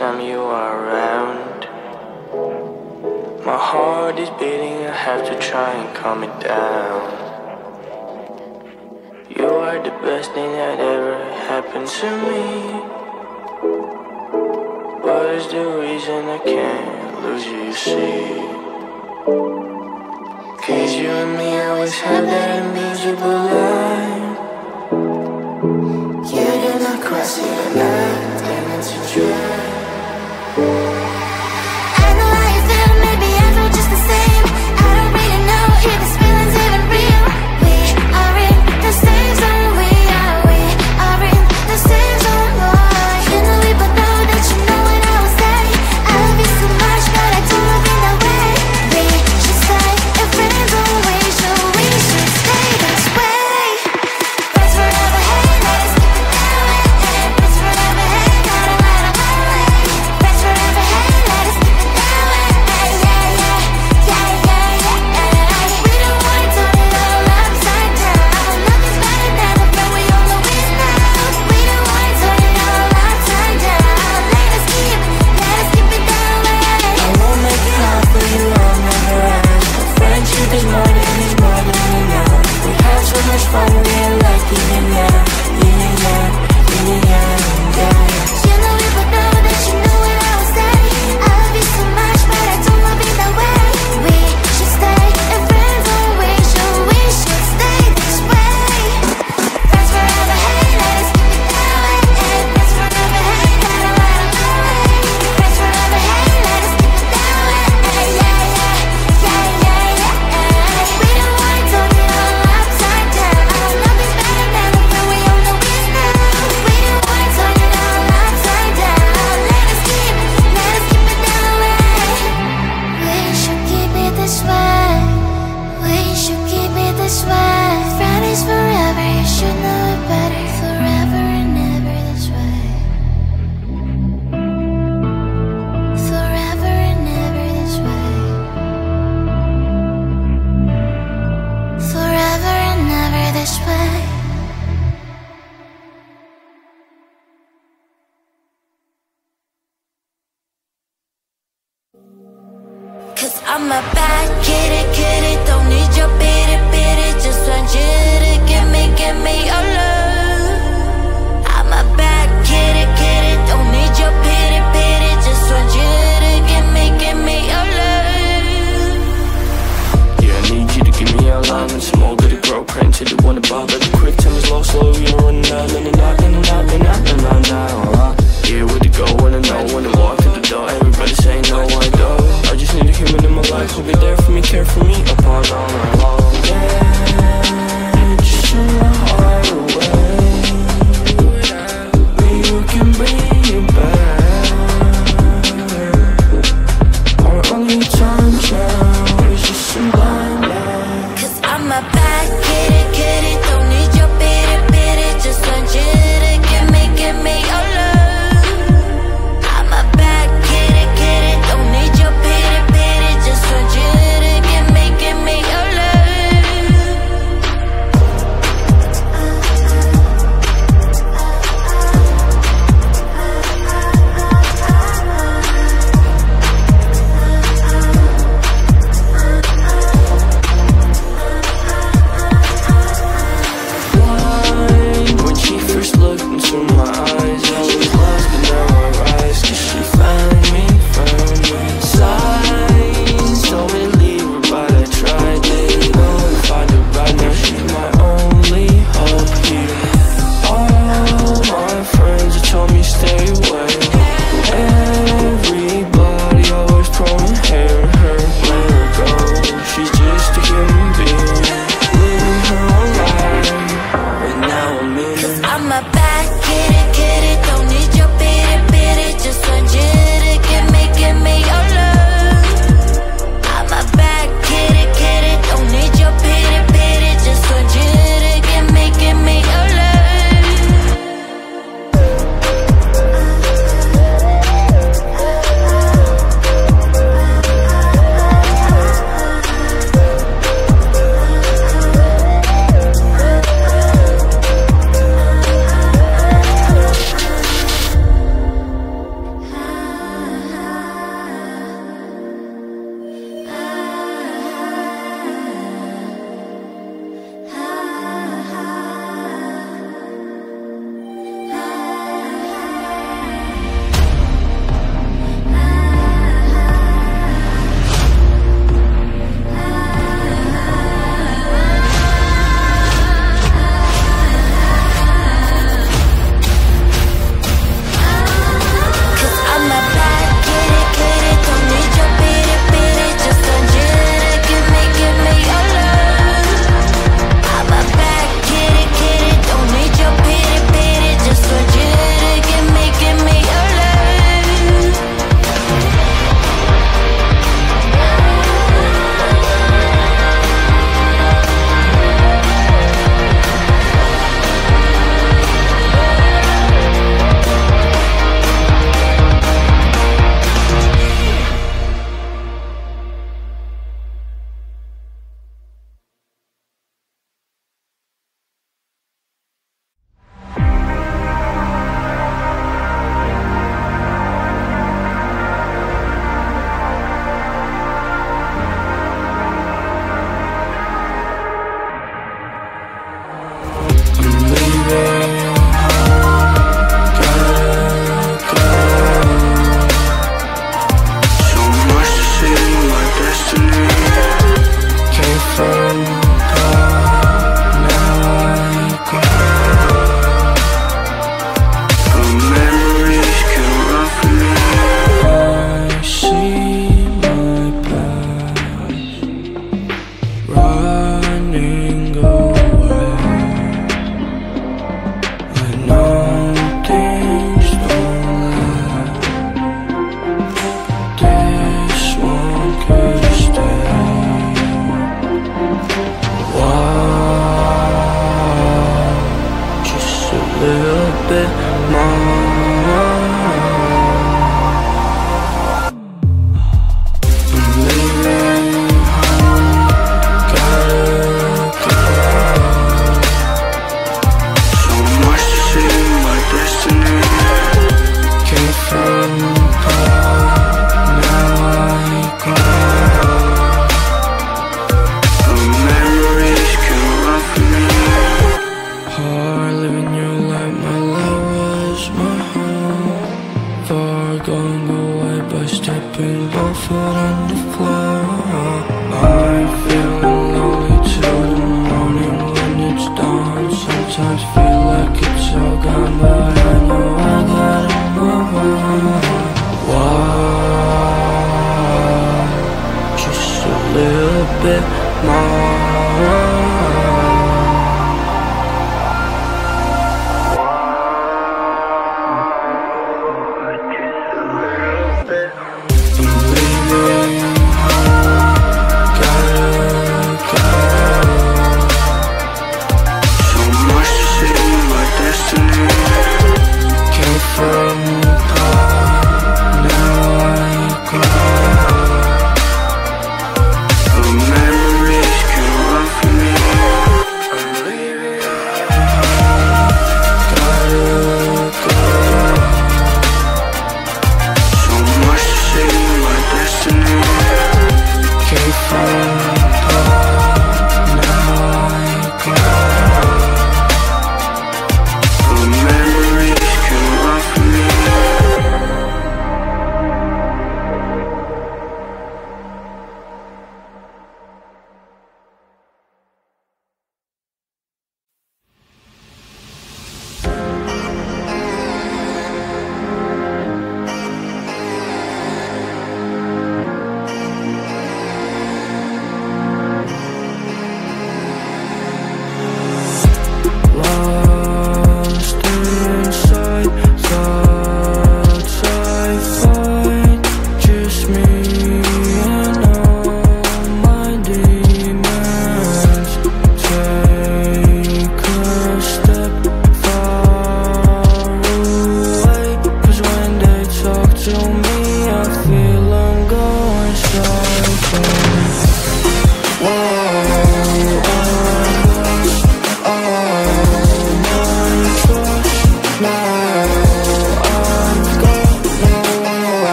time you are around. My heart is beating, I have to try and calm it down. You are the best thing that ever happened to me. What is the reason I can't lose you, you see? Cause you and me always have that invisible line. You do not cross it at night, and it's a dream. I know how you feel, maybe I feel just the same. I don't really know if this feeling's even real. We are in the same zone, we are in the same zone, boy. You know we both know that you know what I will say. I love you so much, but I don't love you that way. We should stay in friends always, so we should stay this way. Friends forever, hey, let's keep it that way. Friends forever, hey, gotta light up my way. Friends forever, hey, let us keep it that way. Yeah, yeah, yeah, yeah, yeah. We don't wanna turn it all upside down. Nothing's better than a friend we all always know. We don't wanna turn it all upside down. Let us keep it that way. I won't make it hard for you, I'll never ask. A friendship is more than enough. We had so much fun, we ain't like yin and yang, yin and yang, yin and yang, yeah. You know we both know that you know what I will say. I love you so much, but I don't love you that way. We should stay in friends always, so we should stay this way. Friends forever, hey, let us keep it that way. Friends forever, hey, gotta light up my way. Friends forever, hey, let us keep it that way. Yeah, yeah, yeah, yeah, yeah. We don't wanna turn it all upside down. Nothing's better than a friend we all always know. We don't wanna turn it all upside down. Let us keep it that way. We should keep it this way. We should keep it this way. Fridays forever, you should know it better. Forever and ever this way. Forever and ever this way. Forever and ever this way. Cause I'm a bad kitty, don't need your pity, just want you to give me your love. I'm a bad kitty, don't need your pity, just want you to give me your love. Yeah, I need you to give me your love and some more good to grow. Praying to the one above, but the quick time is low, slow, you're running out, and now. Yeah, where to go, wanna know, when to walk through the door. Everybody saying no, I don't. I just need a human in my life who'll be there for me, care for me, upon all my long. Yeah, just in my heart away. foot on the floor. I'm feeling lonely till the morning when it's dawn. Sometimes feel like it's all gone, but I know I gotta move on. Why? Just a little bit more.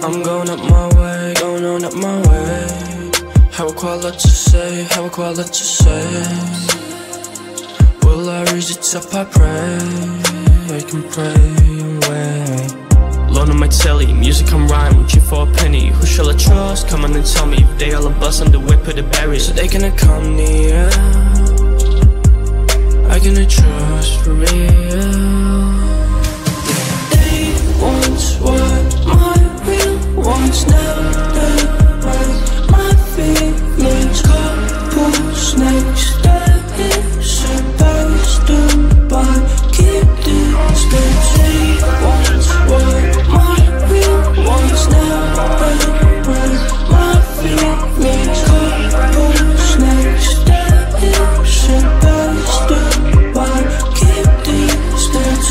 I'm going up my way, going on up my way. Have quite a lot to say, have quite a lot to say. Will I reach the top? I pray, I can pray and wait. Lord on my telly, music and rhyme, with you for a penny. Who shall I trust? Come on and tell me if they all a bust on the whip of the berries. So they gonna come near, I gonna trust for real. They once were my real ones, now they were my feelings. Couple snakes that hit, supposed to buy, keep distance. They once were my real ones, now they were my feelings. Couple snakes that hit, supposed to buy, keep distance.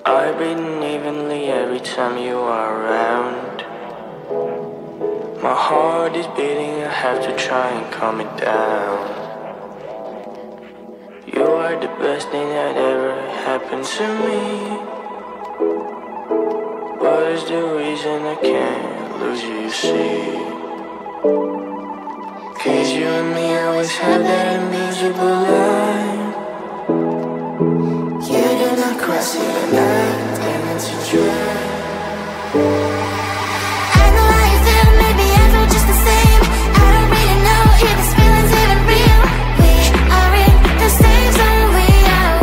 I breathe evenly every time you are around. My heart is beating, I have to try and calm it down. You are the best thing that ever happened to me. What is the reason I can't lose you, you see? Cause you and me always have that invisible line. You do not cross it at night, and it's a dream. I know how you feel, maybe I feel just the same. I don't really know if this feeling's even real. We are in the same zone, we are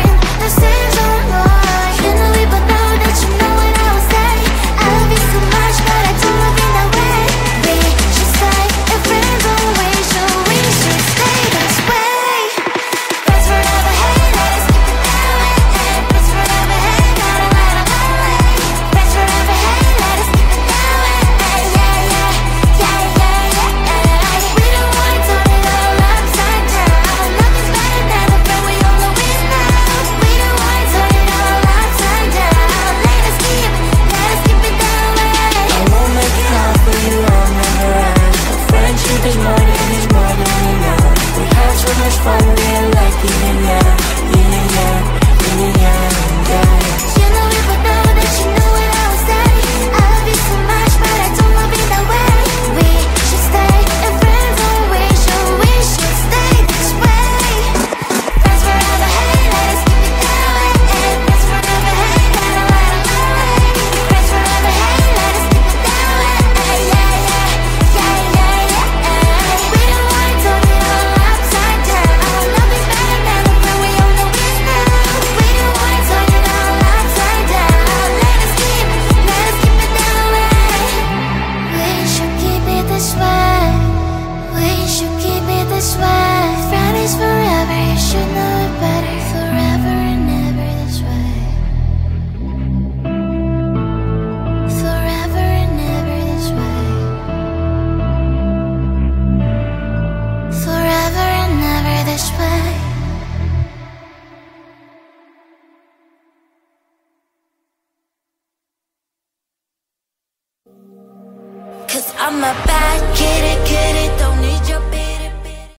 in the same zone, boy. You know we both know that you know what I would say. I love you so much, but I don't love you that way. We should stay in friends always, so we should stay this way. Friends forever, hey, let us keep it that way. Friends forever, hey, gotta let them away. Friends forever, hey, let us keep it that way. Yeah, yeah, yeah, yeah, yeah. We don't wanna turn it all upside down. Nothing's better than the friend we all always know. We don't wanna turn it all upside down. Let us keep it that way. I won't make it hard for you, I'll never ask. Our friendship is more than enough. We had so much fun, we're like yin and yang, yin and yang, yin and yang, yeah. You know we both know that you know what I would say. I love you so much, but I don't love you that way. We should stay in friends always, so we should stay this way. Friends forever, hey, let us keep it that way. Friends forever, hey, gotta let them away. Friends forever, hey, let us keep it that way. Yeah, yeah, yeah, yeah, yeah. We don't wanna turn it all upside down. Nothing's better than the friend we all always know. We don't wanna turn it all upside down. Let us keep it that way. We should keep it this way. We should keep it this way. Fridays forever, you should know it better. Forever and ever this way. Forever and ever this way. Forever and ever this way. Cause I'm a bad kid.